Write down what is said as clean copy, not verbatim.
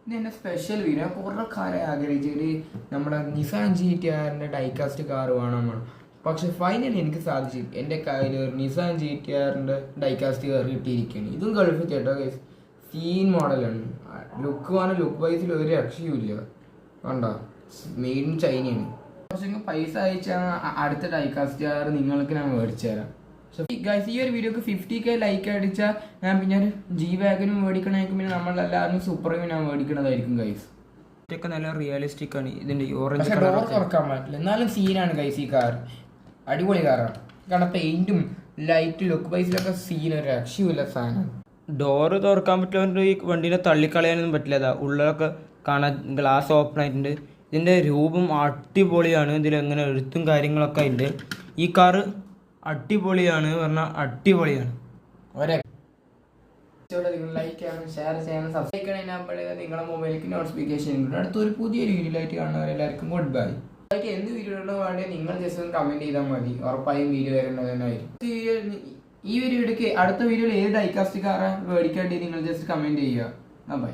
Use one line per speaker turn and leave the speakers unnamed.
ഇതെൻ്റെ special video. കുറേ കാലം ആഗ്രഹിച്ചിട്ട് നമ്മുടെ നിസാൻ GT-R ഡൈകാസ്റ്റ് കാർ വേണം. പക്ഷെ ഫൈനലി എനിക്ക് സാധിച്ചു. എൻ്റെ കയ്യിൽ ഒരു നിസാൻ GT-R ഡൈകാസ്റ്റ് കാർ കിട്ടിയിരിക്കുകയാണ്. ഇതും ഗൾഫ് ചേട്ടോ ഗൈസ്. സീൻ മോഡലാണ്. ലുക്ക് വൈസിൽ ഒരു രക്ഷയുമില്ല. കണ്ടോ, മെയ്ഡ് ഇൻ ചൈനയാണ്. പക്ഷെ പൈസ അയച്ചാൽ അടുത്ത ഡൈകാസ്റ്റ് കാർ നിങ്ങൾക്ക് ഞാൻ മേടിച്ചു തരാം. ഗൈസ്, ഈ ഒരു വീഡിയോക്ക് 50K ലൈക്ക് അടിച്ചാൽ ഞാൻ പിന്നെ ഒരു G-Wagon മേടിക്കണമെങ്കിൽ പിന്നെ നമ്മളെല്ലാവരും സൂപ്പർവീൻ ഞാൻ മേടിക്കണതായിരിക്കും ഗൈസ്. ഇതൊക്കെ നല്ല റിയലിസ്റ്റിക് ആണ്. ഇതിന്റെ ഓറഞ്ച് കളർ തുറക്കാൻ പറ്റില്ല, എന്നാലും സീനാണ് ഗൈസ്. ഈ കാർ അടിപൊളി കാറാണ്. കാരണം പെയിന്റും ലൈറ്റ് ലുക്ക് വൈസിലൊക്കെ സീൻ ഒരു രക്ഷയുമില്ല സാധനം.
ഡോറ് തുറക്കാൻ പറ്റുന്ന ഈ വണ്ടീനെ തള്ളിക്കളയാനൊന്നും പറ്റില്ല. ഉള്ളതൊക്കെ കാണാൻ ഗ്ലാസ് ഓപ്പൺ ആയിട്ടുണ്ട്. ഇതിൻ്റെ രൂപം അടിപൊളിയാണ്. ഇതിലെങ്ങനെ എഴുത്തും കാര്യങ്ങളൊക്കെ ഉണ്ട്. ഈ കാറ് അടിപൊളിയാണ് പറഞ്ഞാൽ അടിപൊളിയാണ്.
ലൈക്ക് ചെയ്യണം, ഷെയർ ചെയ്യണം, സബ്സ്ക്രൈബ് ചെയ്യണം. നിങ്ങളുടെ മൊബൈലിലേക്ക് നോട്ടിഫിക്കേഷൻ ഉണ്ട്. അടുത്തൊരു പുതിയൊരു വീഡിയോയിലായിട്ട് കാണുന്നവരെല്ലാവർക്കും ഗുഡ് ബൈ. എന്ത് വീഡിയോ ഉണ്ടോ വേണ്ടേ നിങ്ങൾ ജസ്റ്റ് ഒന്ന് കമന്റ് ചെയ്താൽ മതി. ഉറപ്പായും വീഡിയോ വരുന്നതിനായിരിക്കും. ഈ ഒരു വീഡിയോക്ക് അടുത്ത വീഡിയോയിൽ ഏത് ഡൈകാസ്റ്റ് കാറാണ് മേടിക്കേണ്ടി നിങ്ങൾ ജസ്റ്റ് കമന്റ് ചെയ്യുക. ബൈ.